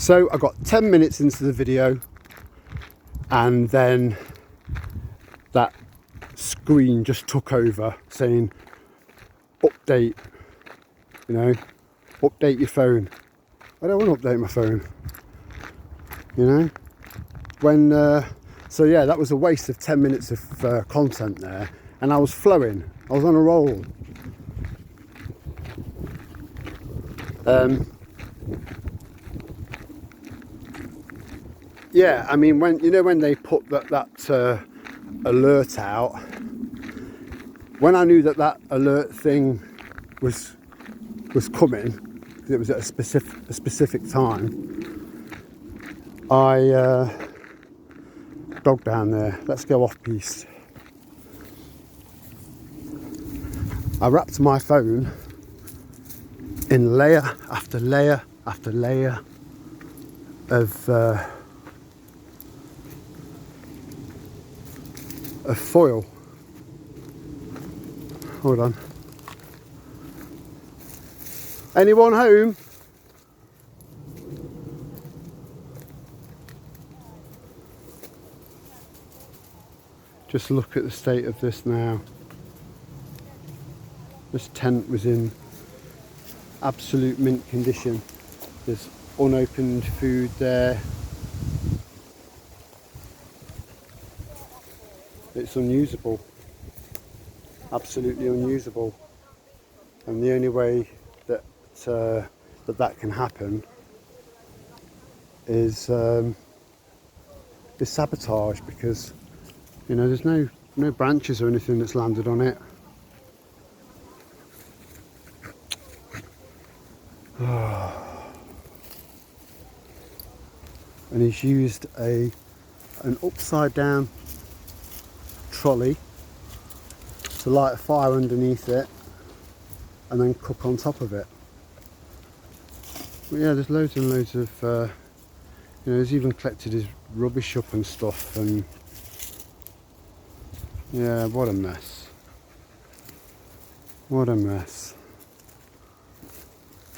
So I got 10 minutes into the video and then that screen just took over saying update, you know, update your phone. I don't want to update my phone, you know, when so yeah, that was a waste of 10 minutes of content there, and I was flowing, I was on a roll. Yeah, I mean, when you know, when they put that alert out, when I knew that alert thing was coming, because it was at a specific time, I dog down there, let's go off piste. I wrapped my phone in layer after layer after layer of foil. Hold on. Anyone home? Just look at the state of this now. This tent was in absolute mint condition. There's unopened food there. It's unusable. Absolutely unusable. And the only way that that can happen is sabotage, because you know there's no branches or anything that's landed on it. And he's used an upside down trolley to light a fire underneath it and then cook on top of it. But yeah, there's loads and loads of you know, he's even collected his rubbish up and stuff, and yeah, what a mess. What a mess.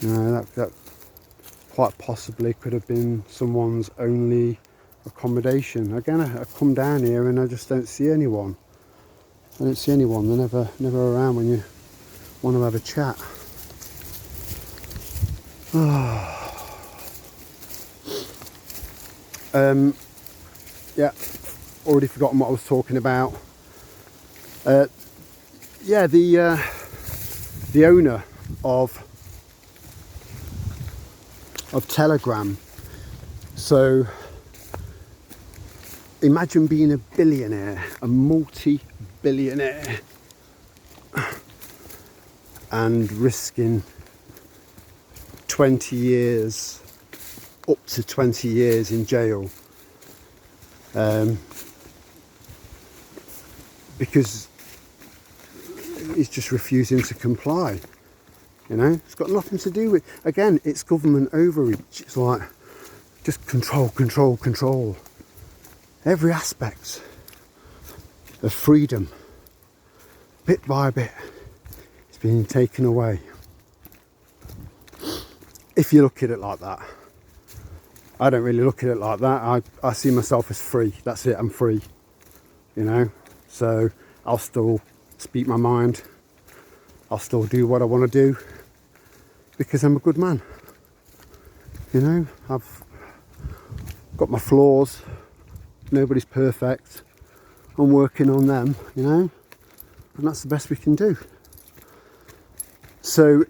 You know, that quite possibly could have been someone's only accommodation. Again, I come down here and I just don't see anyone. I don't see anyone. They're never around when you want to have a chat. Yeah, already forgotten what I was talking about. Yeah, the owner of Telegram. So imagine being a billionaire, a multi-billionaire, and risking 20 years, up to 20 years in jail, because he's just refusing to comply. You know, it's got nothing to do with, again, it's government overreach. It's like, just control, control, control. Every aspect of freedom, bit by bit, is being taken away. If you look at it like that. I don't really look at it like that. I see myself as free. That's it, I'm free. You know, so I'll still speak my mind. I'll still do what I want to do, because I'm a good man. You know, I've got my flaws. Nobody's perfect. I'm working on them, you know, and that's the best we can do. So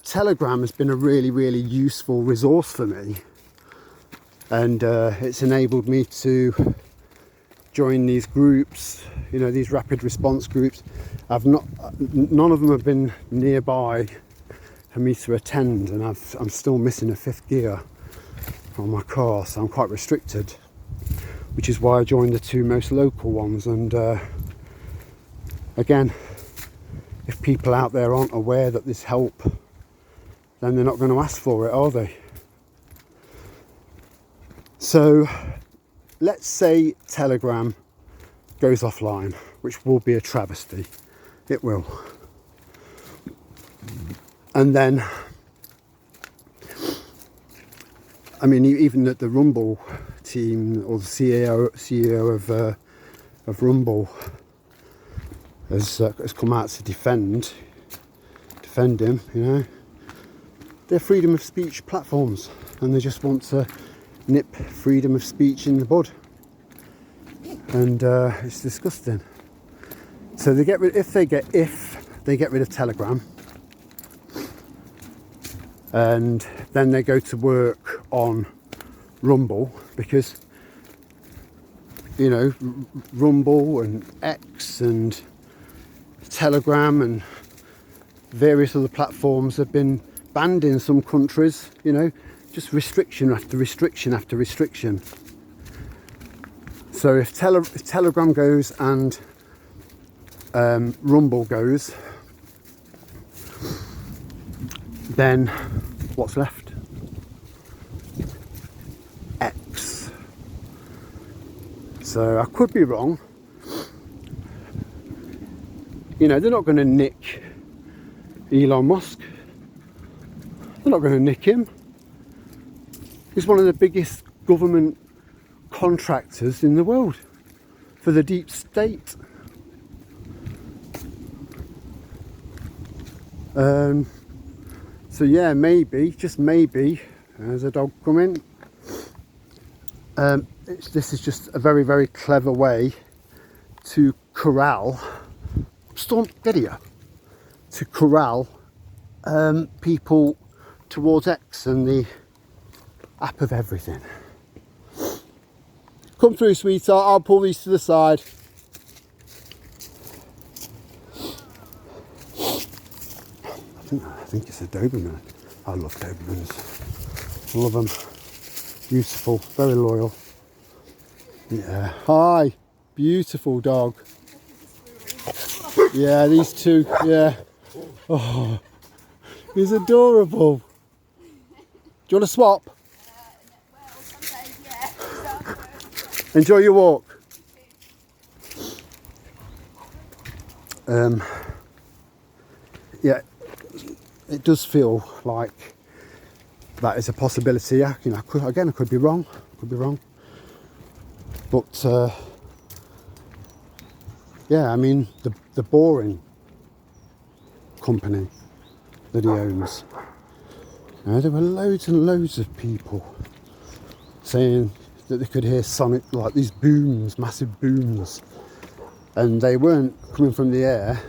Telegram has been a really, really useful resource for me, and it's enabled me to join these groups, you know, these rapid response groups. None of them have been nearby for me to attend, and I'm still missing a fifth gear on my car, so I'm quite restricted, which is why I joined the two most local ones. And again, if people out there aren't aware that there's help, then they're not going to ask for it, are they? So let's say Telegram goes offline, which will be a travesty. It will. And then I mean, even the Rumble team, or the CEO of Rumble has come out to defend him. You know, they're freedom of speech platforms, and they just want to nip freedom of speech in the bud, and it's disgusting. So they get rid if they get rid of Telegram, and then they go to work on Rumble, because, you know, Rumble and X and Telegram and various other platforms have been banned in some countries, you know, just restriction after restriction after restriction. So if Telegram goes and Rumble goes, then what's left? X. So I could be wrong. You know, they're not going to nick Elon Musk. They're not going to nick him. He's one of the biggest government contractors in the world for the deep state. So yeah, maybe, just maybe, there's a dog coming. This is just a very, very clever way to corral, Storm, get here, to corral people towards X and the app of everything. Come through, sweetheart, I'll pull these to the side. I think it's a Doberman. I love Dobermans. I love them. Beautiful, very loyal. Yeah. Hi, beautiful dog. Yeah, these two. Yeah. Oh, he's adorable. Do you want to swap? Well, sometimes, yeah. Enjoy your walk. Yeah, it does feel like that is a possibility. You know, I could be wrong. But yeah, I mean, the Boring company that he owns. You know, there were loads and loads of people saying that they could hear sonic, like these booms, massive booms, and they weren't coming from the air,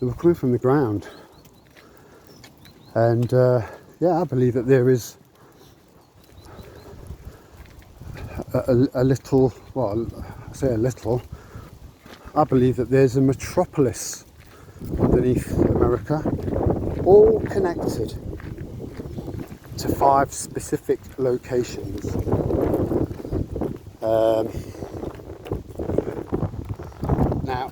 they were coming from the ground. And yeah, I believe that there is a little, well, I say a little, I believe that there's a metropolis underneath America, all connected to 5 specific locations. Now,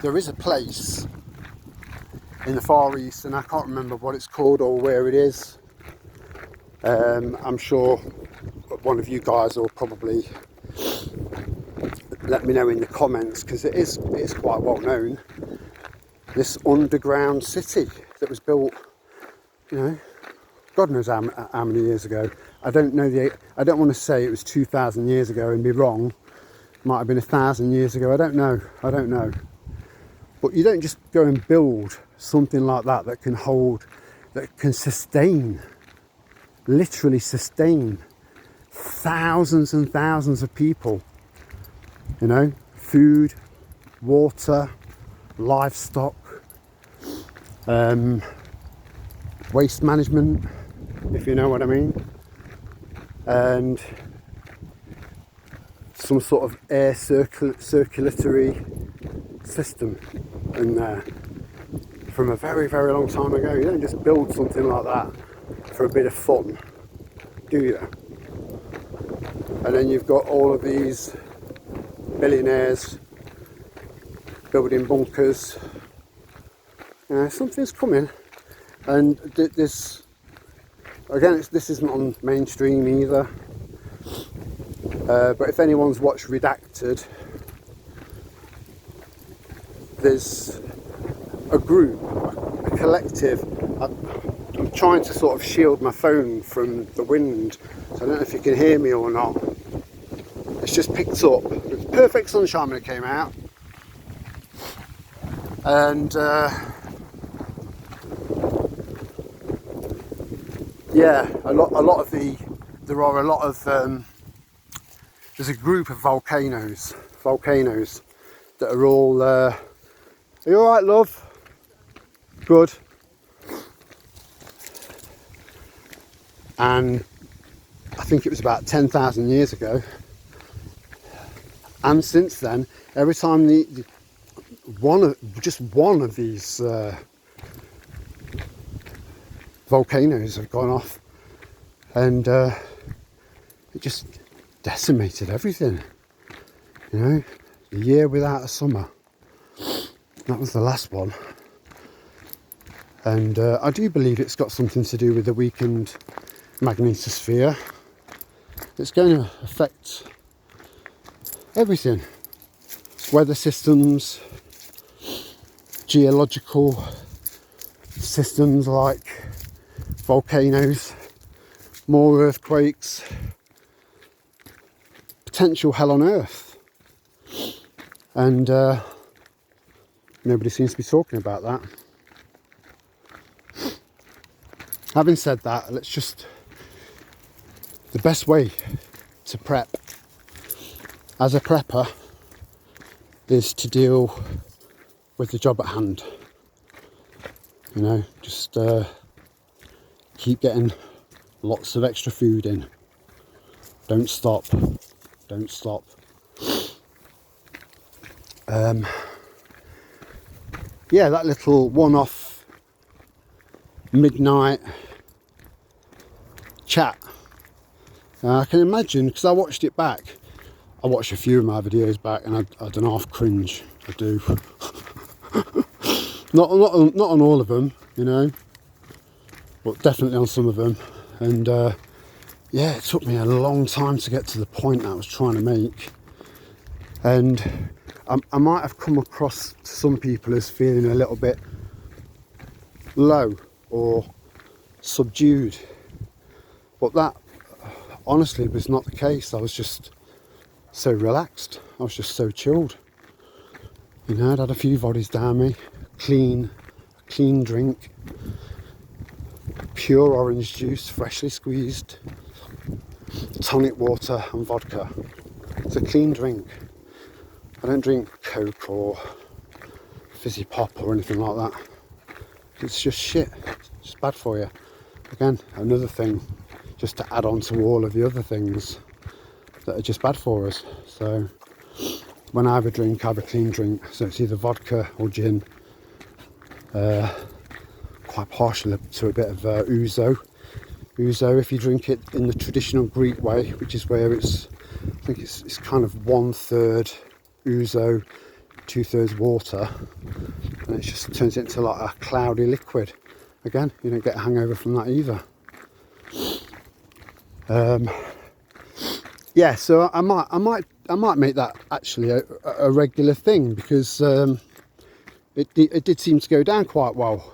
there is a place in the Far East, and I can't remember what it's called or where it is. I'm sure one of you guys will probably let me know in the comments, because it is quite well known. This underground city that was built, you know, God knows how many years ago. I don't want to say it was 2,000 years ago and be wrong. Might have been 1,000 years ago. I don't know. But you don't just go and build something like that that can sustain, literally sustain thousands and thousands of people. You know, food, water, livestock, waste management, if you know what I mean, and some sort of air circulatory system in there from a very, very long time ago. You don't just build something like that for a bit of fun, do you? And then you've got all of these billionaires building bunkers. You know, something's coming, and this again, this isn't on mainstream either. But if anyone's watched Redacted, there's a group, a collective. I'm trying to sort of shield my phone from the wind, so I don't know if you can hear me or not. It's just picked up. It was perfect sunshine when it came out, and yeah, there are a lot of there's a group of volcanoes that are all. Are you all right, love? Good. And I think it was about 10,000 years ago. And since then, every time just one of these volcanoes have gone off, and it just decimated everything. You know, a year without a summer. That was the last one. And I do believe it's got something to do with the weakened magnetosphere. It's going to affect everything. Weather systems, geological systems like volcanoes, more earthquakes, potential hell on earth. And nobody seems to be talking about that. Having said that, the best way to prep as a prepper is to deal with the job at hand. You know, just keep getting lots of extra food in. Don't stop. Yeah, that little one-off midnight chat. I can imagine, because I watched it back. I watched a few of my videos back, and I don't half cringe. I do. not on all of them, you know, but definitely on some of them. And yeah, it took me a long time to get to the point that I was trying to make. And I might have come across to some people as feeling a little bit low or subdued, but that honestly was not the case. I was just so relaxed. I was just so chilled. You know, I'd had a few voddies down me, clean drink, pure orange juice, freshly squeezed, tonic water and vodka. It's a clean drink. I don't drink Coke or fizzy pop or anything like that. It's just shit. It's just bad for you. Again, another thing just to add on to all of the other things that are just bad for us. So when I have a drink, I have a clean drink. So it's either vodka or gin. Quite partial to a bit of ouzo. Ouzo, if you drink it in the traditional Greek way, which is where I think it's kind of 1/3 ouzo, 2/3 water, and it just turns it into like a cloudy liquid. Again, you don't get a hangover from that either. Yeah, so I might make that actually a regular thing, because it did seem to go down quite well.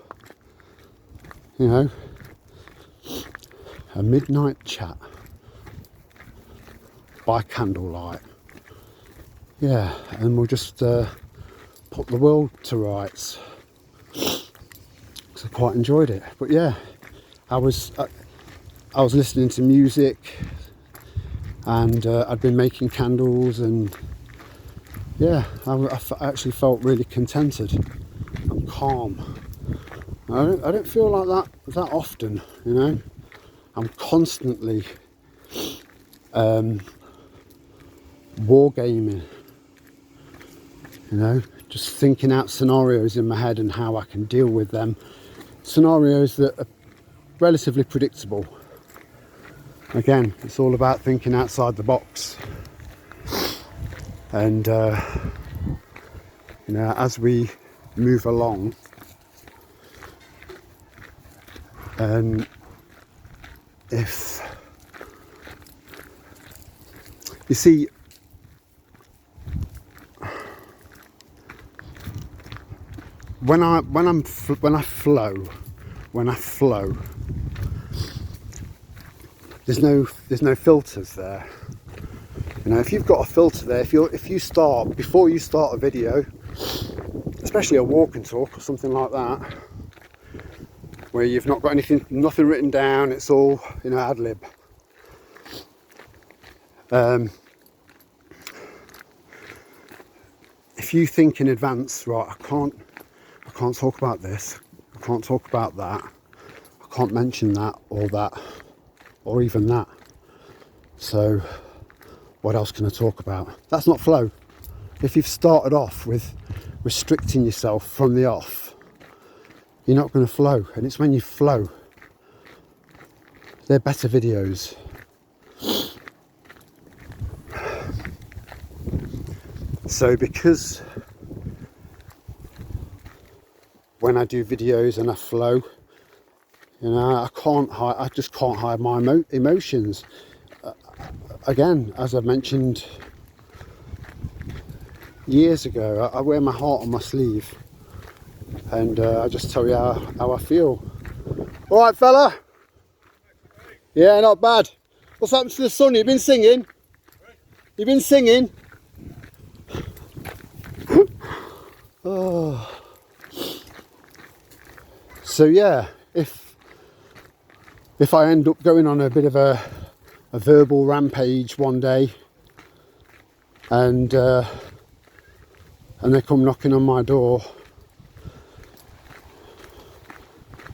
You know, a midnight chat by candlelight. Yeah, and we'll just put the world to rights. So I quite enjoyed it. But yeah, I was listening to music, and I'd been making candles, and yeah, I actually felt really contented and calm. I don't feel like that often, you know. I'm constantly wargaming, you know, just thinking out scenarios in my head and how I can deal with them. Scenarios that are relatively predictable. Again, it's all about thinking outside the box. And you know, as we move along, and if you see, when I flow, there's no filters there. You know, if you've got a filter there, if you start, before you start a video, especially a walk and talk or something like that, where you've not got nothing written down, it's all, you know, ad lib. If you think in advance, right, I can't talk about this, I can't talk about that, I can't mention that, or even that. So what else can I talk about? That's not flow. If you've started off with restricting yourself from the off, you're not going to flow. And it's when you flow, they're better videos. So because when I do videos and I flow, you know, I just can't hide my emotions. Again, as I've mentioned years ago, I wear my heart on my sleeve, and I just tell you how I feel. All right, fella? Yeah, not bad. What's happened to the sun? You've been singing? You've been singing? Oh. So yeah, if I end up going on a bit of a verbal rampage one day, and they come knocking on my door,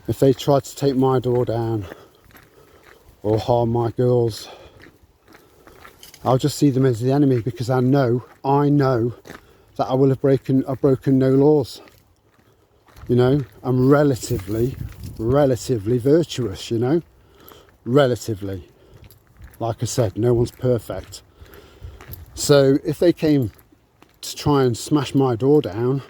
if they try to take my door down or harm my girls, I'll just see them as the enemy, because I know that I will have broken no laws. You know, I'm relatively virtuous, you know, relatively. Like I said, no one's perfect. So if they came to try and smash my door down,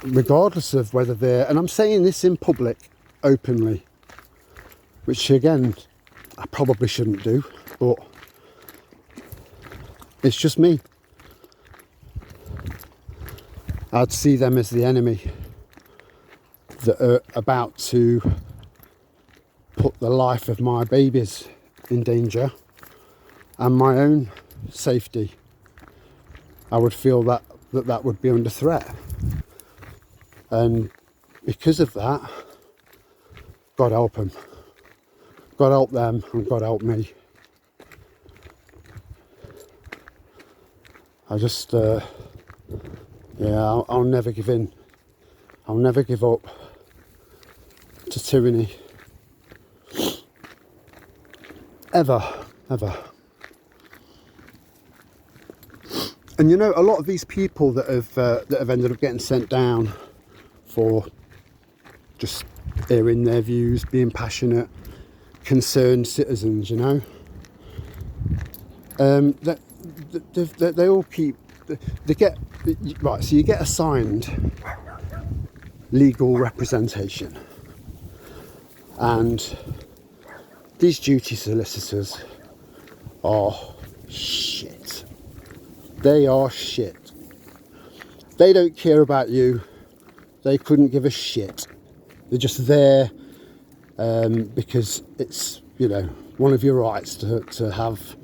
regardless of whether they're, and I'm saying this in public, openly, which again, I probably shouldn't do, but it's just me. I'd see them as the enemy that are about to put the life of my babies in danger and my own safety. I would feel that would be under threat. And because of that, God help them. God help them and God help me. I just, yeah, I'll never give in. I'll never give up to tyranny. Ever. And you know, a lot of these people that have ended up getting sent down for just airing their views, being passionate, concerned citizens, you know, they all keep, they get, right, so you get assigned legal representation, and these duty solicitors are shit. They are shit. They don't care about you. They couldn't give a shit. They're just there because it's, you know, one of your rights to have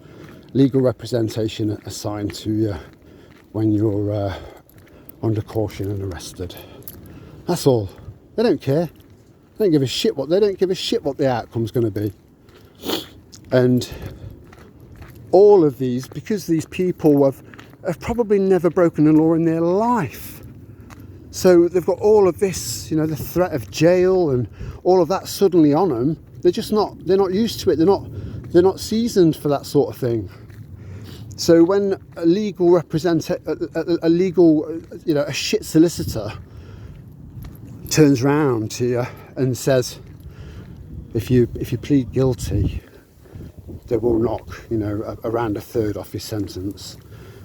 legal representation assigned to you when you're under caution and arrested. That's all. They don't care. They don't give a shit what the outcome's going to be. And all of these, because these people have probably never broken a law in their life. So they've got all of this, you know, the threat of jail and all of that suddenly on them. They're not used to it. They're not seasoned for that sort of thing. So when a shit solicitor turns around to you and says, if you plead guilty, they will knock, you know, around a third off your sentence,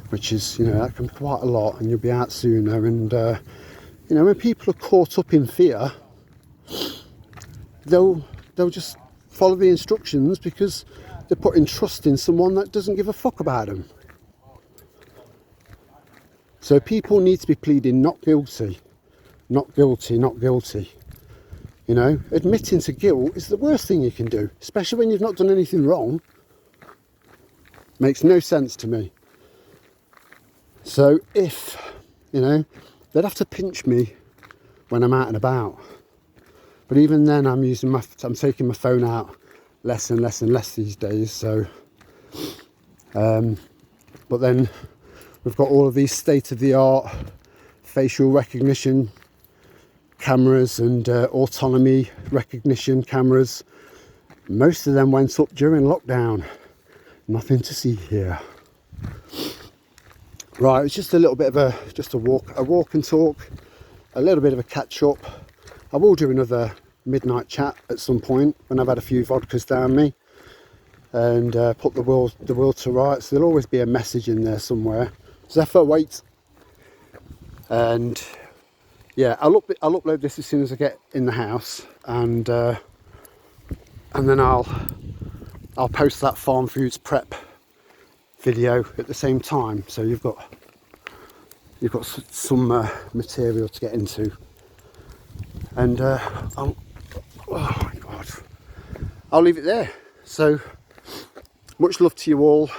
which is, you know, that can be quite a lot, and you'll be out sooner. And you know, when people are caught up in fear, they'll just follow the instructions because they're putting trust in someone that doesn't give a fuck about them. So people need to be pleading not guilty, not guilty, not guilty. You know, admitting to guilt is the worst thing you can do, especially when you've not done anything wrong. Makes no sense to me. So if, you know, they'd have to pinch me when I'm out and about. But even then, I'm taking my phone out less and less and less these days. So, but then we've got all of these state-of-the-art facial recognition cameras and autonomy recognition cameras. Most of them went up during lockdown. Nothing to see here. Right, it's just a little bit of a walk and talk, a little bit of a catch up. I will do another midnight chat at some point when I've had a few vodkas down me and put the world to rights. There'll always be a message in there somewhere. Zephyr, wait. And yeah, I'll upload this as soon as I get in the house, and then I'll post that farm foods prep video at the same time. So you've got some material to get into, and oh my god, I'll leave it there. So much love to you all,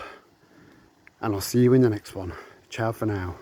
and I'll see you in the next one. Ciao for now.